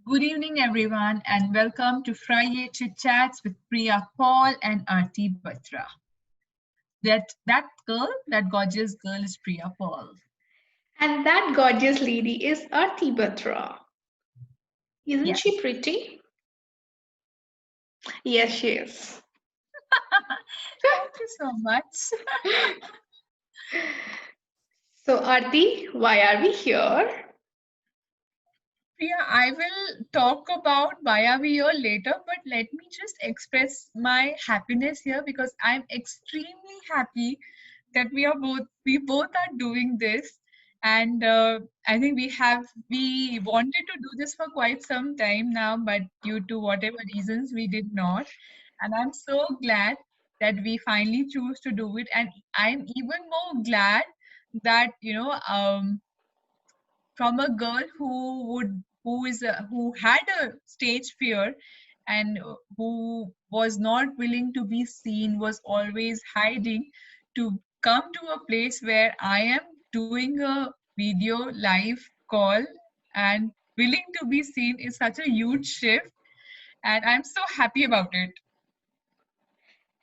Good evening, everyone, and welcome to Friday Chit Chats with Priya Paul and Arti Batra. That gorgeous girl is Priya Paul. And that gorgeous lady is Arti Batra. Isn't she Yes. pretty? Yes, she is. Thank you so much. So, Arti, why are we here? Priya, I will talk about why are we here later, but let me just express my happiness here because I'm extremely happy that we both are doing this, and I think we wanted to do this for quite some time now, but due to whatever reasons we did not, and I'm so glad that we finally choose to do it, and I'm even more glad that from a girl who had a stage fear and who was not willing to be seen, was always hiding, to come to a place where I am doing a video live call and willing to be seen is such a huge shift, and I'm so happy about it.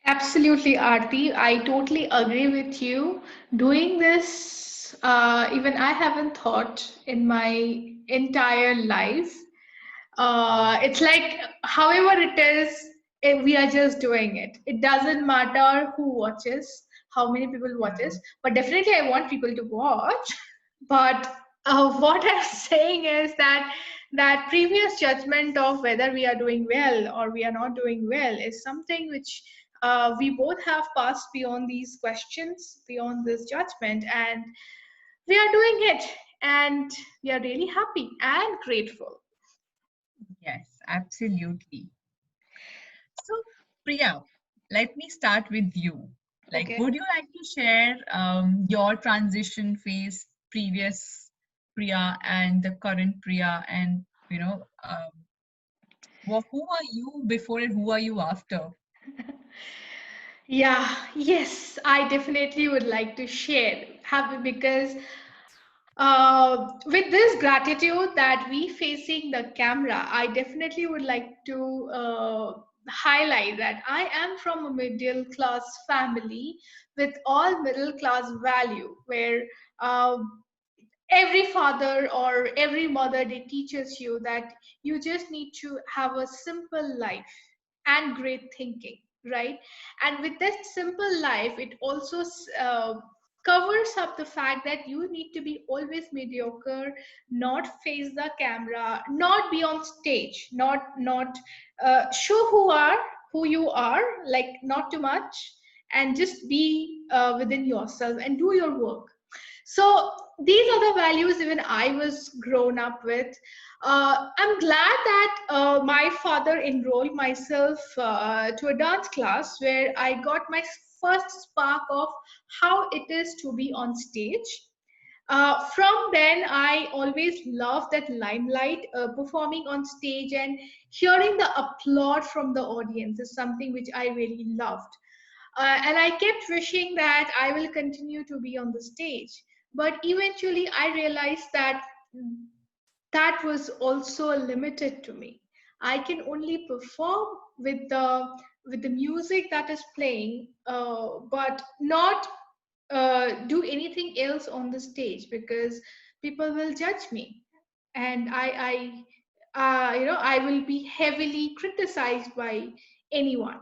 Absolutely, Arti. I totally agree with you. Doing this, even I haven't thought in my entire life. It's like, however it is, we are just doing it. It doesn't matter who watches, how many people watches, but definitely I want people to watch. But what I'm saying is that previous judgment of whether we are doing well or we are not doing well is something which we both have passed beyond these questions, beyond this judgment, and we are doing it, and we are really happy and grateful. Yes, absolutely. So, Priya, let me start with you. Like, Okay. would you like to share your transition phase, previous Priya and the current Priya, and who are you before and who are you after? Yeah, yes, I definitely would like to share have because with this gratitude that we facing the camera, I definitely would like to highlight that I am from a middle class family with all middle class value, where uh, every father or every mother they teaches you that you just need to have a simple life and great thinking, right? And with that simple life it also covers up the fact that you need to be always mediocre, not face the camera, not be on stage, not show who you are, like not too much, and just be within yourself and do your work. So these are the values even I was grown up with. I'm glad that my father enrolled myself to a dance class where I got my first spark of how it is to be on stage. From then, I always loved that limelight, performing on stage and hearing the applaud from the audience is something which I really loved. And I kept wishing that I will continue to be on the stage. But eventually, I realized that that was also limited to me. I can only perform with the music that is playing, but not do anything else on the stage because people will judge me, and I will be heavily criticized by anyone.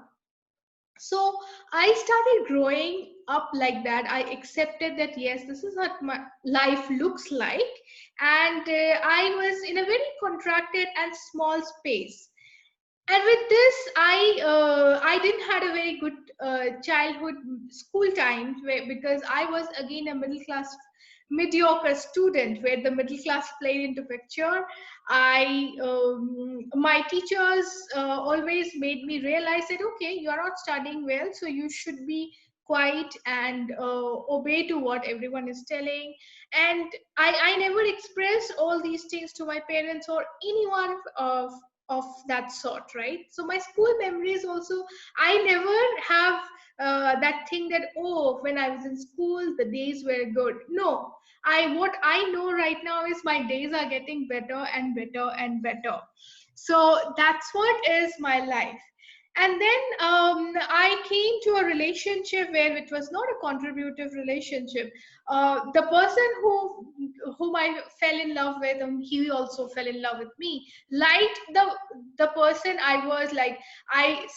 So I started growing up like that. I accepted that yes, this is what my life looks like, and I was in a very contracted and small space. And with this I didn't had a very good childhood school time because I was again a middle class mediocre student where the middle class played into picture. My teachers always made me realize that okay, you are not studying well, so you should be quiet and obey to what everyone is telling. And I never expressed all these things to my parents or anyone of that sort, right? So my school memories also, I never have that thing that, oh, when I was in school the days were good. No, I what I know right now is my days are getting better and better and better. So that's what is my life. And then I came to a relationship where it was not a contributive relationship. The person whom I fell in love with, and he also fell in love with me, liked the person I was. Like,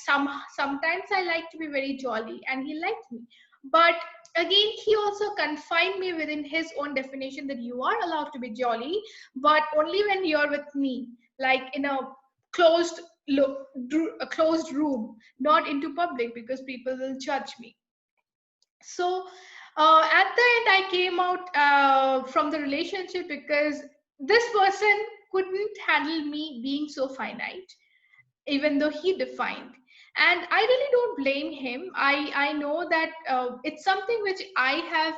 sometimes I like to be very jolly, and he liked me. But again, he also confined me within his own definition that you are allowed to be jolly, but only when you're with me, like in a closed a closed room, not into public, because people will judge me. So at the end, I came out from the relationship because this person couldn't handle me being so finite, even though he defined. And I really don't blame him. I know that it's something which I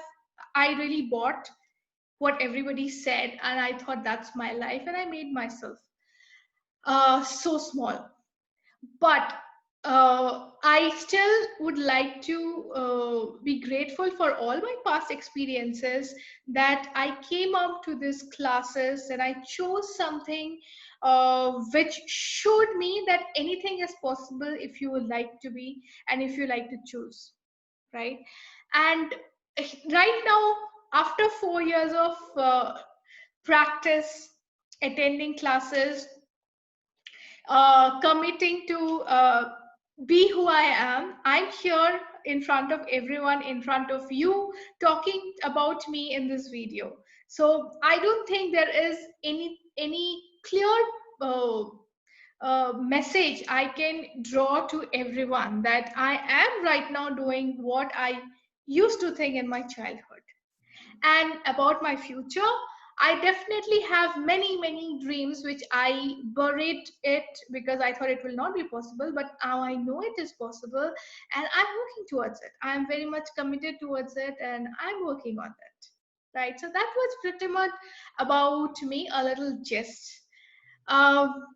really bought what everybody said, and I thought that's my life, and I made myself so small. But I still would like to be grateful for all my past experiences, that I came out to these classes and I chose something which showed me that anything is possible if you would like to be, and if you like to choose, right? And right now, after 4 years of practice, attending classes, committing to be who I am. I'm here in front of everyone, in front of you, talking about me in this video. So I don't think there is any clear message I can draw to everyone, that I am right now doing what I used to think in my childhood. And about my future, I definitely have many dreams which I buried it because I thought it will not be possible, but now I know it is possible, and I'm working towards it. I'm very much committed towards it, and I'm working on it. Right, so that was pretty much about me, a little gist. um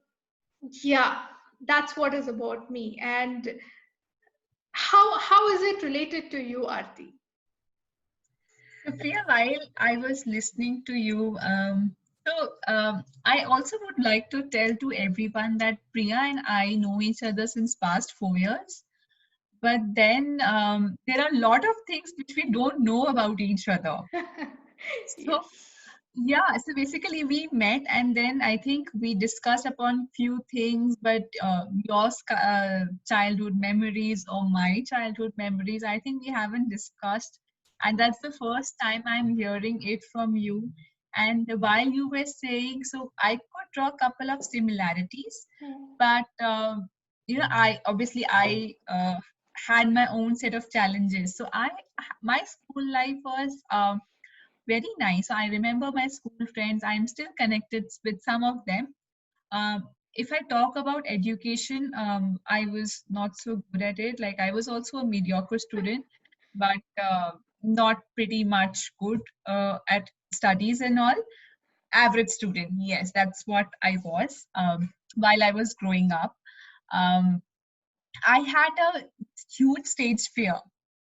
yeah, that's what is about me. And how is it related to you, Arti? So Priya, while I was listening to you, I also would like to tell to everyone that Priya and I know each other since past 4 years. But then there are a lot of things which we don't know about each other. So Yes. yeah, so basically we met and then I think we discussed upon few things, but your childhood memories or my childhood memories, I think we haven't discussed. And that's the first time I'm hearing it from you. And while you were saying, so I could draw a couple of similarities, but I obviously I had my own set of challenges. So my school life was very nice. So I remember my school friends. I'm still connected with some of them. If I talk about education, I was not so good at it. Like I was also a mediocre student, but not pretty much good at studies and all. Average student, yes, that's what I was while I was growing up. Um, I had a huge stage fear.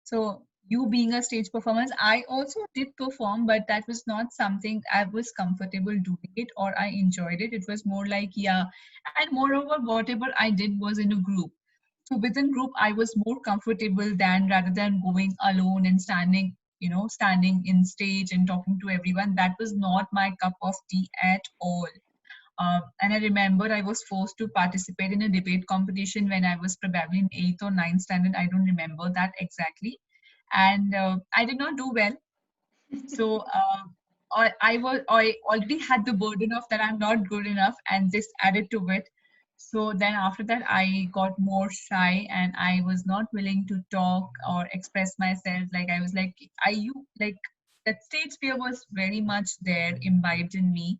So, you being a stage performer, I also did perform, but that was not something I was comfortable doing it or I enjoyed it. It was more like, yeah. And moreover, whatever I did was in a group. So, within group, I was more comfortable than rather than going alone and standing in stage and talking to everyone. That was not my cup of tea at all. And I remember I was forced to participate in a debate competition when I was probably in eighth or ninth standard. I don't remember that exactly. And I did not do well. So I already had the burden of that I'm not good enough, and this added to it. So then after that, I got more shy, and I was not willing to talk or express myself. Like I was like, like that stage fear was very much there, imbibed in me,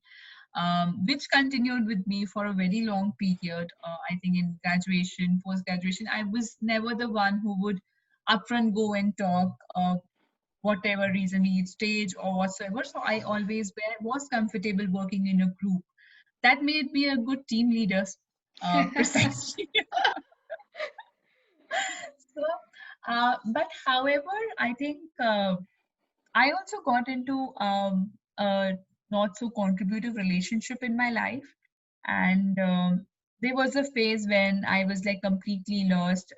which continued with me for a very long period. I think in graduation, post graduation, I was never the one who would upfront go and talk, whatever reason, be it stage or whatsoever. So I always was comfortable working in a group. That made me a good team leader. Precisely. So, but however, I think I also got into a not so contributive relationship in my life, and there was a phase when I was like completely lost.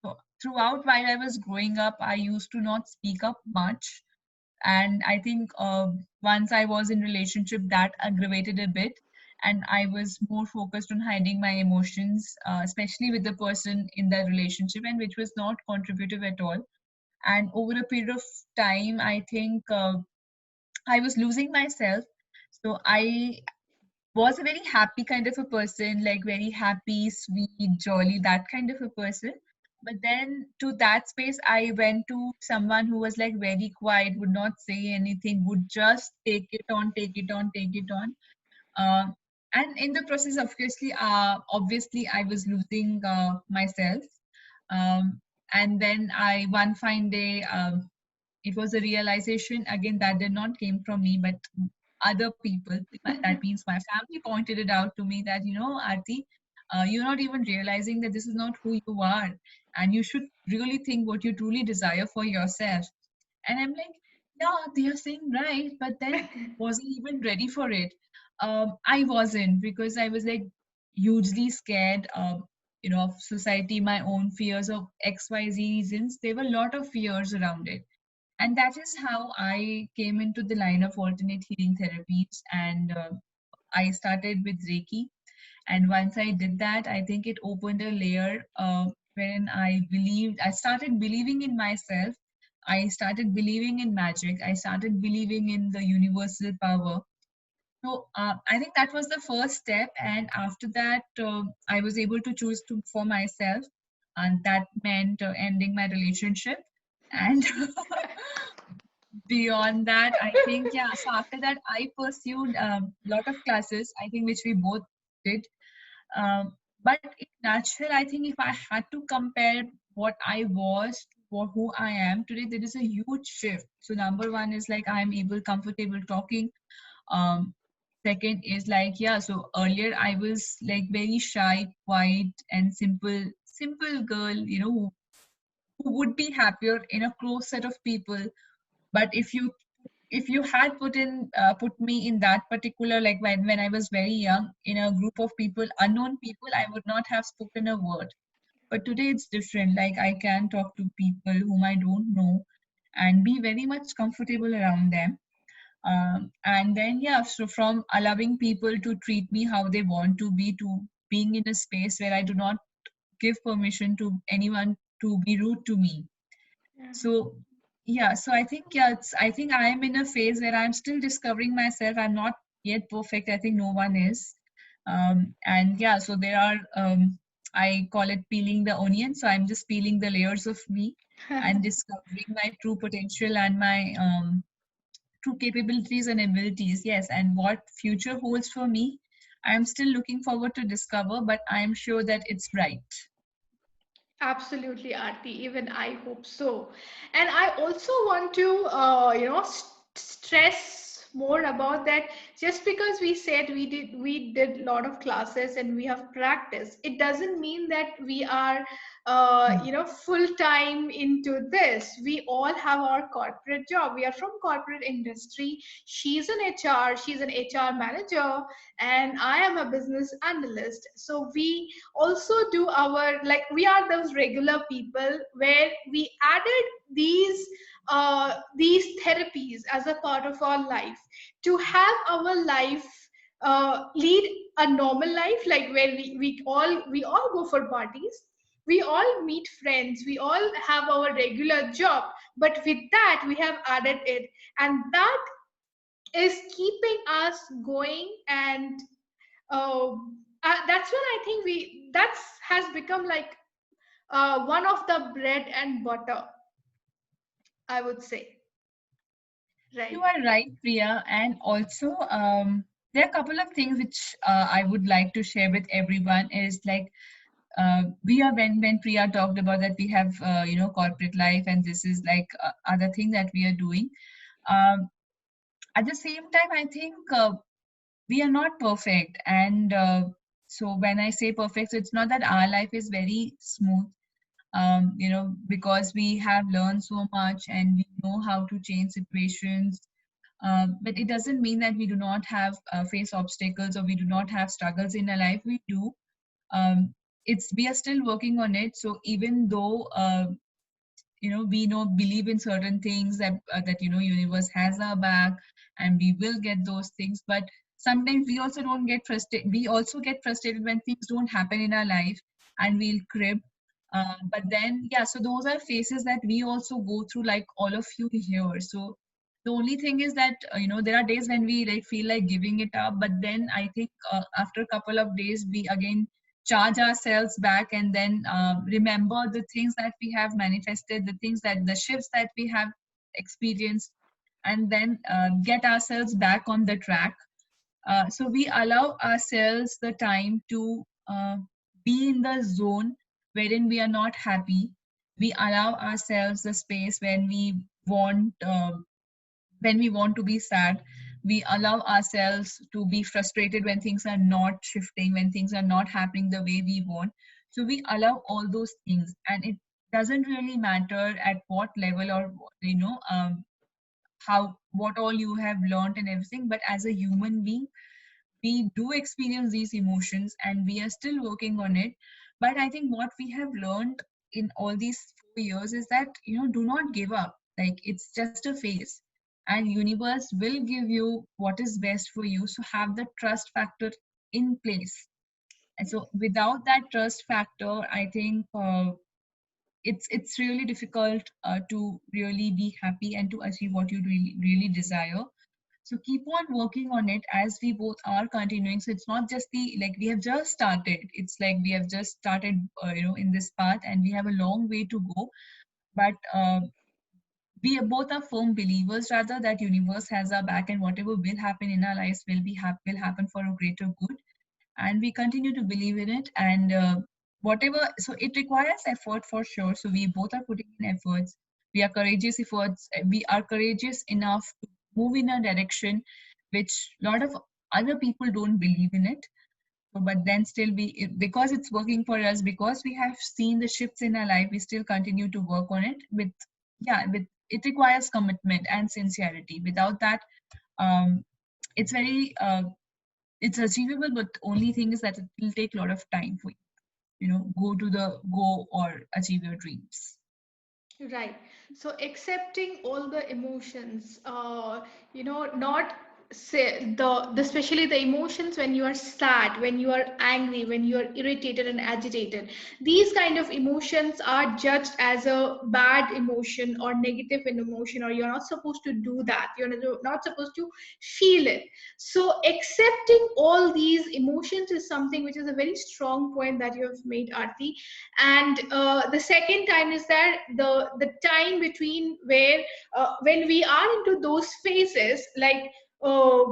So throughout while I was growing up, I used to not speak up much, and I think once I was in relationship, that aggravated a bit, and I was more focused on hiding my emotions, especially with the person in that relationship, and which was not contributive at all. And over a period of time, I think I was losing myself. So I was a very happy kind of a person, like very happy, sweet, jolly, that kind of a person. But then to that space, I went to someone who was like very quiet, would not say anything, would just take it on, take it on, take it on. Uh, and in the process, obviously, I was losing myself. Um, and then one fine day, it was a realization again that did not came from me, but other people. That means my family pointed it out to me that, Aarti, you're not even realizing that this is not who you are, and you should really think what you truly desire for yourself. And I'm like, yeah, they are saying right, but then wasn't even ready for it. I wasn't, because I was like hugely scared, of society, my own fears of XYZ reasons. There were a lot of fears around it. And that is how I came into the line of alternate healing therapies. And I started with Reiki. And once I did that, I think it opened a layer wherein I started believing in myself. I started believing in magic. I started believing in the universal power. So I think that was the first step. And after that, I was able to choose for myself. And that meant ending my relationship. And beyond that, I think, yeah, so after that I pursued a lot of classes, I think, which we both did. But in nutshell, I think if I had to compare what I was to who I am today, there is a huge shift. So number one is like I'm able comfortable talking. um Second is like, yeah, so earlier I was like very shy, quiet, and simple girl, who would be happier in a close set of people. But if you had put me in that particular, like when I was very young, in a group of people, unknown people, I would not have spoken a word. But today it's different. Like I can talk to people whom I don't know and be very much comfortable around them. And then, yeah, so from allowing people to treat me how they want to be, to being in a space where I do not give permission to anyone to be rude to me. So yeah, so I think, yeah, I think I am in a phase where I'm still discovering myself. I'm not yet perfect. I think no one is. And yeah, so there are I call it peeling the onion. So I'm just peeling the layers of me and discovering my true potential and my true capabilities and abilities. Yes, and what future holds for me, I'm still looking forward to discover, but I'm sure that it's bright. Absolutely, Aarti. Even I hope so. And I also want to, stress more about that. Just because we said we did a lot of classes and we have practice, it doesn't mean that we are, full time into this. We all have our corporate job. We are from corporate industry. She's an HR. She's an HR manager, and I am a business analyst. So we also do our, like, we are those regular people where we added these therapies as a part of our life to have our life lead a normal life, like where we all go for parties, we all meet friends, we all have our regular job, but with that we have added it, and that is keeping us going. And that's when I think we that's has become like one of the bread and butter, I would say, You right? are right, Priya. And also, there are a couple of things which I would like to share with everyone. Is like, we are when Priya talked about that we have corporate life, and this is like other thing that we are doing. Um, at the same time, I think we are not perfect, and So when I say perfect, so it's not that our life is very smooth, because we have learned so much and we know how to change situations. But it doesn't mean that we do not have face obstacles or we do not have struggles in our life. We do. It's We are still working on it. So even though we know believe in certain things that universe has our back and we will get those things, but sometimes we also don't get frustrated we also get frustrated when things don't happen in our life, and we'll crib. But then, yeah, so those are phases that we also go through, like all of you here. So the only thing is that there are days when we like feel like giving it up, but then I think after a couple of days we again charge ourselves back, and then remember the things that we have manifested, the shifts that we have experienced, and then get ourselves back on the track. So we allow ourselves the time to be in the zone wherein we are not happy. We allow ourselves the space want uh, when we want to be sad. We allow ourselves to be frustrated when things are not shifting, when things are not happening the way we want. So we allow all those things, and it doesn't really matter at what level or how what all you have learned and everything. But as a human being, we do experience these emotions and we are still working on it. But I think what we have learned in all these 4 years is that do not give up. Like, it's just a phase, and universe will give you what is best for you. So have the trust factor in place. And so without that trust factor, I think it's really difficult to really be happy and to achieve what you really desire. So keep on working on it, as we both are continuing. So it's not just the like we have just started. It's like we have just started, in this path, and we have a long way to go. But we are both are firm believers, rather, that universe has our back, and whatever will happen in our lives will happen for a greater good, and we continue to believe in it. And whatever, so it requires effort for sure. So we both are putting in efforts. We are courageous efforts. We are courageous enough to move in a direction which a lot of other people don't believe in it. So, but then still because it's working for us, because we have seen the shifts in our life, we still continue to work on it with, yeah, with it requires commitment and sincerity. Without that, um, it's very it's achievable, but the only thing is that it will take a lot of time for go or achieve your dreams. Right. So accepting all the emotions, not say the especially the emotions when you are sad, when you are angry, when you are irritated and agitated. These kind of emotions are judged as a bad emotion or negative in emotion, or you're not supposed to do that. You're not supposed to feel it. So accepting all these emotions is something which is a very strong point that you have made, Arti. And the second time is that the time between where when we are into those phases, like uh,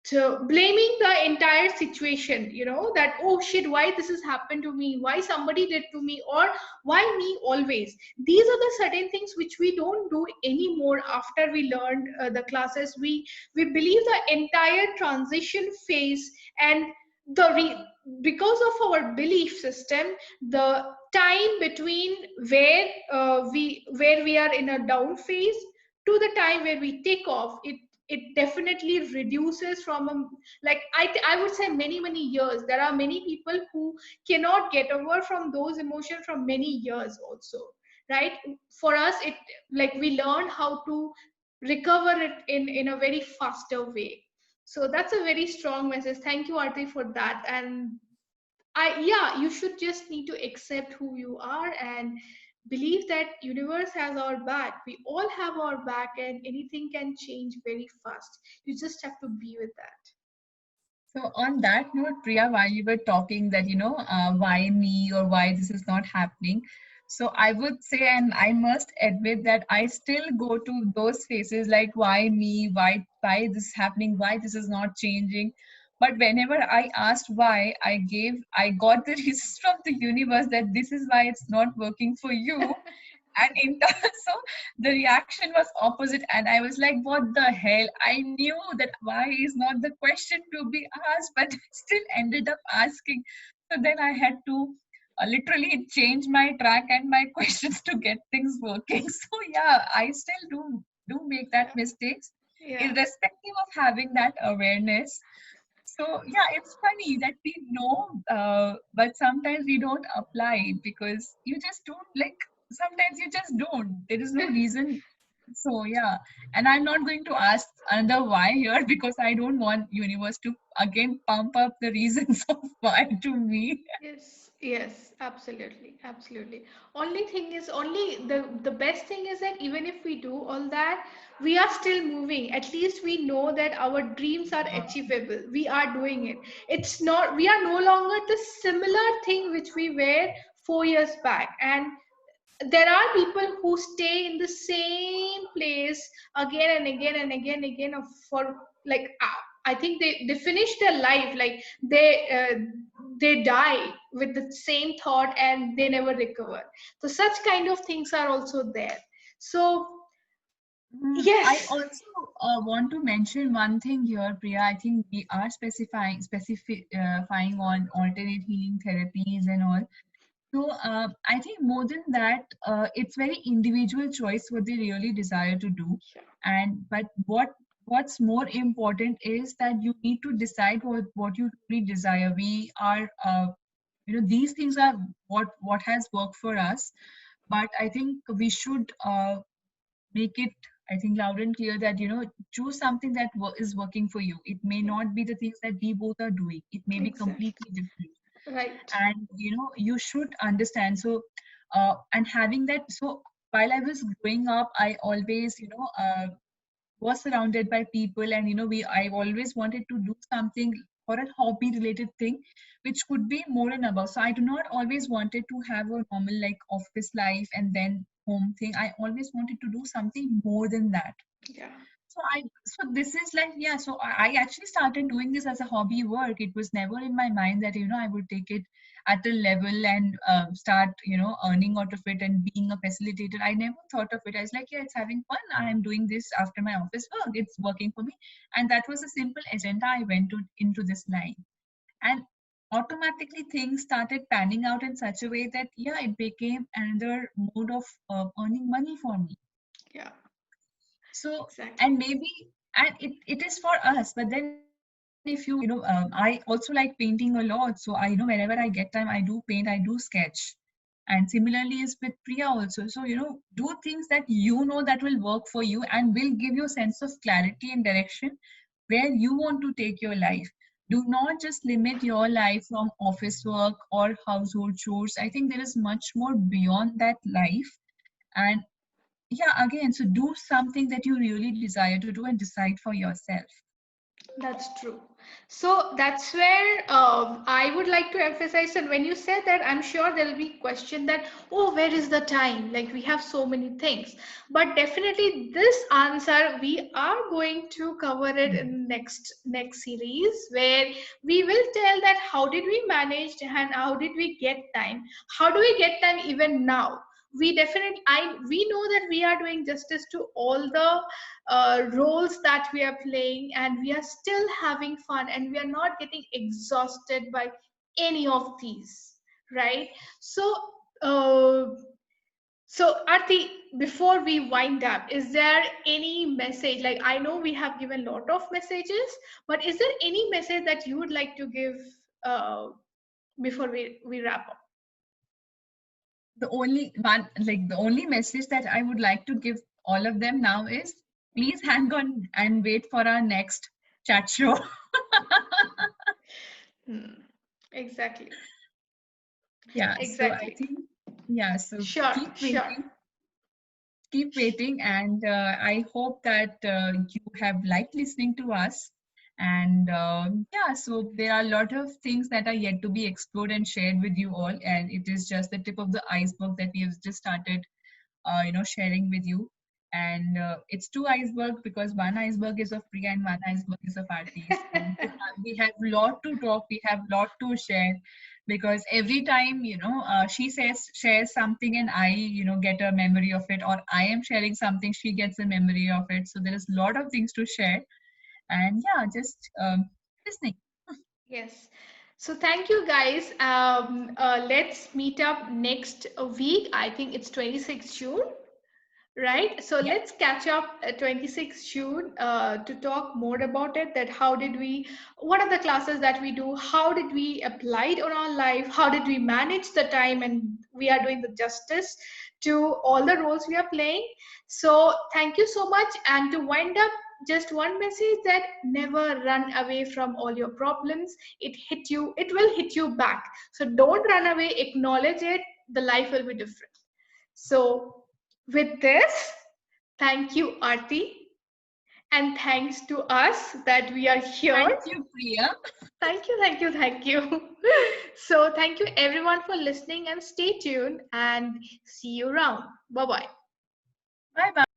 to blaming the entire situation, that oh shit, why this has happened to me, why somebody did to me, or why me always. These are the certain things which we don't do anymore after we learned the classes. We believe the entire transition phase and because of our belief system, the time between where we are in a down phase to the time where we take off, it definitely reduces from like I would say many years. There are many people who cannot get over from those emotions from many years also, right? For us, it like we learn how to recover it in a very faster way. So that's a very strong message. Thank you, Arti, for that. And yeah, you should just need to accept who you are and believe that universe has our back. We all have our back, and anything can change very fast. You just have to be with that. So on that note, Priya, while you were talking that, why me or why this is not happening. So I would say, and I must admit that I still go to those phases like why me, why this is happening, why this is not changing. But whenever I asked why, I got the reasons from the universe that this is why it's not working for you. And in so the reaction was opposite, and I was like, what the hell? I knew that why is not the question to be asked, but still ended up asking. So then I had to literally change my track and my questions to get things working. So yeah, I still do make that Yeah. mistakes, Yeah. irrespective of having that awareness. So yeah, it's funny that we know, but sometimes we don't apply it because you just don't like. Sometimes you just don't. There is no reason. So yeah, and I'm not going to ask another why here because I don't want universe to again pump up the reasons of why to me. Yes, yes, absolutely, absolutely. Only thing is, only the best thing is that even if we do all that, we are still moving. At least we know that our dreams are Yeah. achievable. We are doing it. It's not, we are no longer the similar thing which we were 4 years back. And there are people who stay in the same place again and again and again and again for like I think they finish their life like they die with the same thought and they never recover. So such kind of things are also there. So I yes. also want to mention one thing here, Priya. I think we are specifying on alternate healing therapies and all. So I think more than that, it's very individual choice what they really desire to do. Yeah. And but what's more important is that you need to decide what you really desire. We are these things are what has worked for us. But I think we should make it, I think, loud and clear that choose something that is working for you. It may Yeah, not be the things that we both are doing. It may be exactly. completely different, Right. and you should understand. So and having that, so while I was growing up, I always was surrounded by people, and we I always wanted to do something or a hobby related thing which could be more and above. So I do not always wanted to have a normal like office life and then home thing. I always wanted to do something more than that. Yeah. So this is like, yeah, so I actually started doing this as a hobby work. It was never in my mind that I would take it at a level and start earning out of it and being a facilitator. I never thought of it. I was like, yeah, it's having fun. I am doing this after my office work. It's working for me. And that was a simple agenda I went into this line. And automatically things started panning out in such a way that, yeah, it became another mode of earning money for me. Yeah, So, exactly. and maybe, and it is for us, but then if I also like painting a lot. So whenever I get time, I do paint, I do sketch. And similarly is with Priya also. So, do things that that will work for you and will give you a sense of clarity and direction where you want to take your life. Do not just limit your life from office work or household chores. I think there is much more beyond that life. And yeah, again, so do something that you really desire to do and decide for yourself. That's true. So that's where I would like to emphasize. And when you said that, I'm sure there'll be question that, oh, where is the time? Like we have so many things. But definitely, this answer we are going to cover it in next series, where we will tell that how did we manage and how did we get time? How do we get time even now? We definitely, we know that we are doing justice to all the roles that we are playing and we are still having fun and we are not getting exhausted by any of these, right? So uh, so Arti, before we wind up, is there any message, like I know we have given a lot of messages, but is there any message that you would like to give uh, before we wrap up? The only message that I would like to give all of them now is please hang on and wait for our next chat show. Hmm. Exactly. Yeah, so I Exactly. think, yeah, so Sure, sure. keep waiting, and I hope that you have liked listening to us. And yeah, so there are a lot of things that are yet to be explored and shared with you all, and it is just the tip of the iceberg that we have just started sharing with you. And it's two icebergs because one iceberg is of Priya and one iceberg is of Aarti. So we have lot to talk, we have lot to share, because every time, she shares something and I, get a memory of it, or I am sharing something, she gets a memory of it. So there is a lot of things to share. And yeah, just listening. Yes. So thank you guys. Let's meet up next week. I think it's 26th June. Right. So Yeah. let's catch up at 26th June to talk more about it. That how did we, what are the classes that we do? How did we apply it on our life? How did we manage the time? And we are doing the justice to all the roles we are playing. So thank you so much. And to wind up, just one message that never run away from all your problems. It will hit you back. So don't run away, acknowledge it. The life will be different. So, with this, thank you, Aarti, and thanks to us that we are Thank here. you, Priya. Thank you, thank you, thank you. So, thank you everyone for listening and stay tuned and see you around. Bye bye. Bye bye.